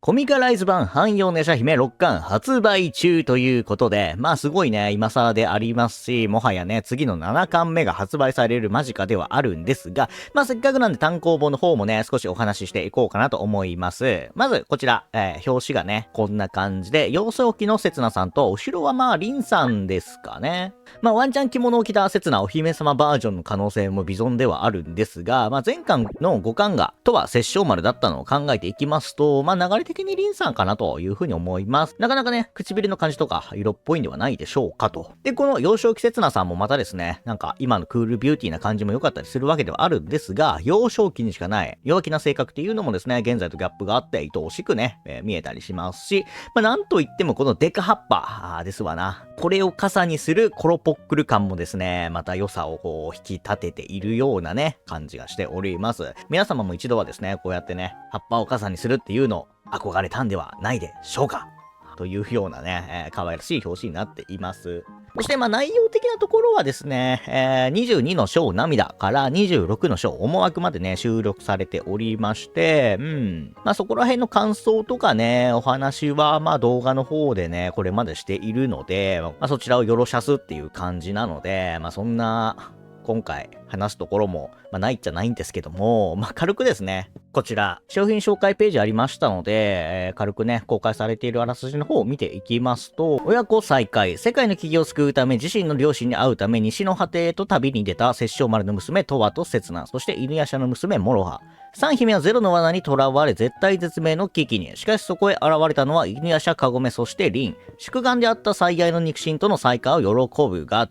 コミカライズ版汎用ネシャ姫6巻発売中ということで、まあすごいね、今更でありますし、もはやね、次の7巻目が発売される間近ではあるんですが、まあせっかくなんで単行本の方もね、少しお話ししていこうかなと思います。まず、こちら、表紙がね、こんな感じで、幼少期のせつなさんと、後ろはまあ、りんさんですかね。まあ、ワンチャン着物を着たせつなお姫様バージョンの可能性も微存ではあるんですが、まあ、前巻の5巻が、とは殺生丸だったのを考えていきますと、まあ、流れ的にりんさんかなというふうに思います。なかなかね、唇の感じとか色っぽいんではないでしょうかと。で、この幼少期せつなさんもまたですね、なんか今のクールビューティーな感じも良かったりするわけではあるんですが、幼少期にしかない弱気な性格っていうのもですね、現在とギャップがあって愛おしくね、見えたりしますし、まあ、なんといってもこのデカ葉っぱですわな。これを傘にするコロポックル感もですね、また良さをこう引き立てているようなね、感じがしております。皆様も一度はですね、こうやってね、葉っぱを傘にするっていうの憧れたんではないでしょうかというようなね、可愛らしい表紙になっています。そしてまあ内容的なところはですね、22の章涙から26の章思惑までね、収録されておりまして、まあそこら辺の感想とかね、お話はまあ動画の方でね、これまでしているので、まあそちらをよろしゃすっていう感じなので、まあそんな、今回話すところも、まあ、ないっちゃないんですけども、まあ、軽くですね、こちら、商品紹介ページありましたので、軽くね、公開されているあらすじの方を見ていきますと、親子再会、世界の企業を救うため、自身の両親に会うため、西の果てへと旅に出た殺生丸の娘、トワとセツナ、そして犬夜叉の娘、モロハ。三姫はゼロの罠に囚われ、絶体絶命の危機に。しかしそこへ現れたのは、犬夜叉、カゴメ、そしてリン。宿願であった最愛の肉親との再会を喜ぶが、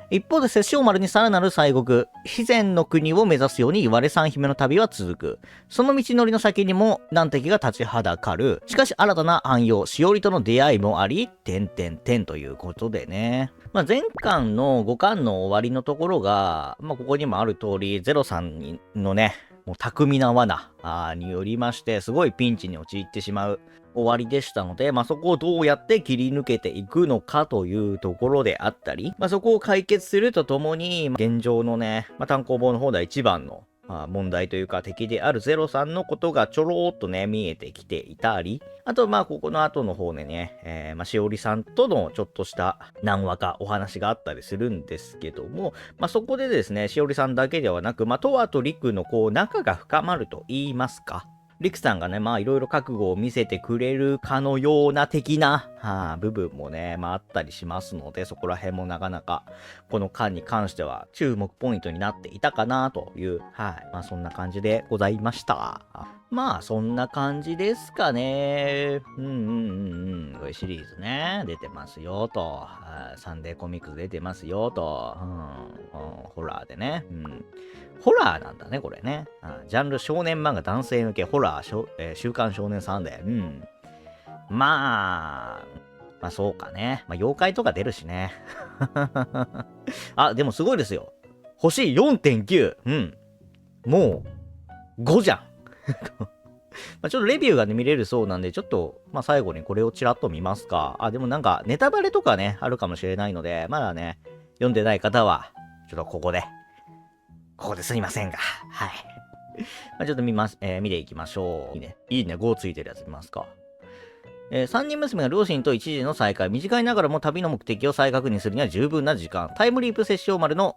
一方で殺生丸にさらなる西国、肥前の国を目指すように言われ三姫の旅は続く。その道のりの先にも難敵が立ちはだかる。しかし新たな暗用、しおりとの出会いもあり、ということでね。まあ、前巻の5巻の終わりのところが、まあ、ここにもある通り、ゼロさんのね、もう巧みな罠によりまして、すごいピンチに陥ってしまう終わりでしたので、まあ、そこをどうやって切り抜けていくのかというところであったり、まあ、そこを解決するとともに、現状のね、まあ、単行本の方では一番の問題というか敵であるゼロさんのことがちょろーっとね、見えてきていたり、あとまあここの後の方でね、まあしおりさんとのちょっとした何話かお話があったりするんですけども、まあそこでですね、しおりさんだけではなく、まあトワとリクのこう仲が深まると言いますか、リクさんがね、まあいろいろ覚悟を見せてくれるかのような的な、部分もね、まああったりしますので、そこら辺もなかなか、この巻に関しては注目ポイントになっていたかなという、まあそんな感じでございました。まあそんな感じですかね。これシリーズね、出てますよと。サンデーコミックス出てますよと。ホラーでね。ホラーなんだね、これね。ジャンル少年漫画男性向けホラー、週刊少年サンデー。まあそうかね。まあ妖怪とか出るしね。あ、でもすごいですよ。星4.9。もう5じゃん。まあちょっとレビューがね、見れるそうなんで、ちょっと、まあ最後にこれをちらっと見ますか。でもなんか、ネタバレとかね、あるかもしれないので、まだね、読んでない方は、ちょっとここですいませんが。はい。まあちょっと見ていきましょう。いいね、5ついてるやつ見ますか。三人娘が両親と一時の再会。短いながらも旅の目的を再確認するには十分な時間。タイムリープ殺生丸の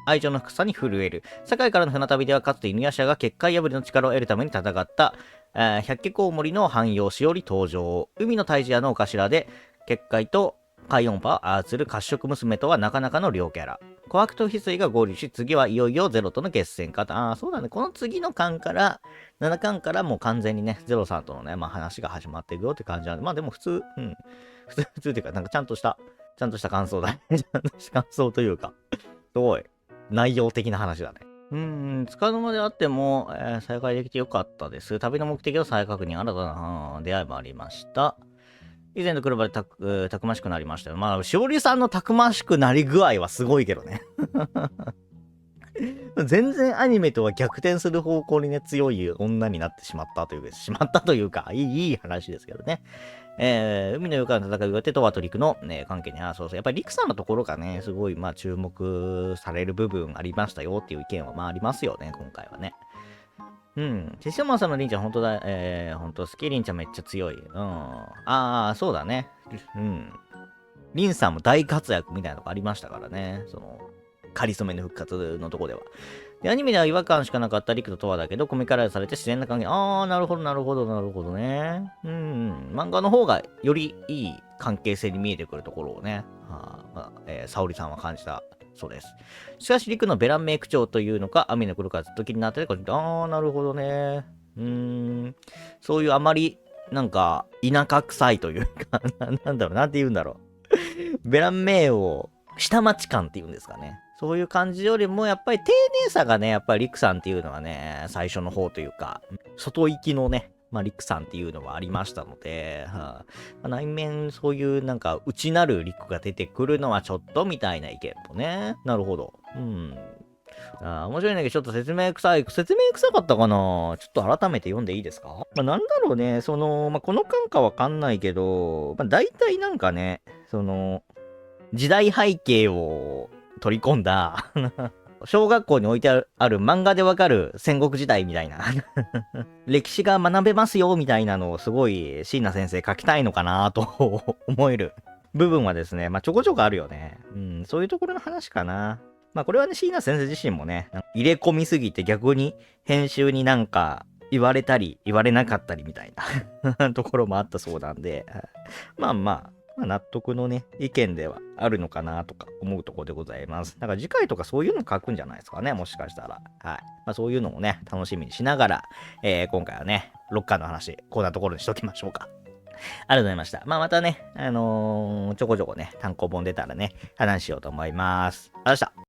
愛情の深さに震える。堺からの船旅ではかつて犬夜叉が結界破りの力を得るために戦った、百鬼コウモリの汎用しおり登場。海の大事屋のお頭で、結界と海音波を操る褐色娘とはなかなかの両キャラ。琥珀と翡翠が合流し、次はいよいよゼロとの決戦かと。そうだね。この次の巻から、7巻からもう完全にね、ゼロさんとのね、まあ話が始まっていくよって感じなんで、まあでも普通っていうか、なんかちゃんとした感想だね。ちゃんとした感想というか、すごい、内容的な話だね。つかの間であっても、再会できてよかったです。旅の目的を再確認、新たな出会いもありました。以前と比べてたくましくなりましたよ。まあ、しおりさんのたくましくなり具合はすごいけどね。全然アニメとは逆転する方向にね、強い女になってしまったというか、いい話ですけどね。海の世からの戦いをやってトワとリクの、ね、関係に、そう。やっぱりリクさんのところがね、すごい、まあ、注目される部分ありましたよっていう意見は、まあ、ありますよね、今回はね。うん。シスマさんのりんちゃん、ほんとだ、ほんと好き、りんちゃんめっちゃ強い。うん。そうだね。うん。りんさんも大活躍みたいなとこありましたからね。その、かりそめの復活のとこでは。で、アニメでは違和感しかなかったリクとトワだけど、コミカライズされて自然な関係。なるほど、なるほど、なるほどね。漫画の方がよりいい関係性に見えてくるところをね、沙織さんは感じたそうです。しかし、リクのベランメイク長というのか、雨の来るかずっと気になってて、なるほどね。そういうあまり、なんか、田舎臭いというかなんだろう、なんて言うんだろう。ベランメイを下町感っていうんですかね。そういう感じよりも、やっぱり丁寧さがね、やっぱりリクさんっていうのはね、最初の方というか、外行きのね、リクさんっていうのはありましたので、内面そういうなんか内なるリクが出てくるのはちょっとみたいな意見もね。なるほど。面白いんだけど、ちょっと説明臭かったかな。ちょっと改めて読んでいいですか？なんだろうね、この感かわかんないけど、大体なんかね、時代背景を取り込んだ小学校に置いてある漫画でわかる戦国時代みたいな歴史が学べますよみたいなのをすごい椎名先生書きたいのかなと思える部分はですね、ちょこちょこあるよね。そういうところの話かな。これはね、椎名先生自身もね、入れ込みすぎて逆に編集になんか言われたり言われなかったりみたいなところもあったそうなんで、納得のね、意見ではあるのかなとか思うところでございます。だから次回とかそういうの書くんじゃないですかね、もしかしたら。はい。そういうのもね、楽しみにしながら、今回はね、6巻の話、こんなところにしときましょうか。ありがとうございました。またね、ちょこちょこね、単行本出たらね、話しようと思います。ありがとうございました。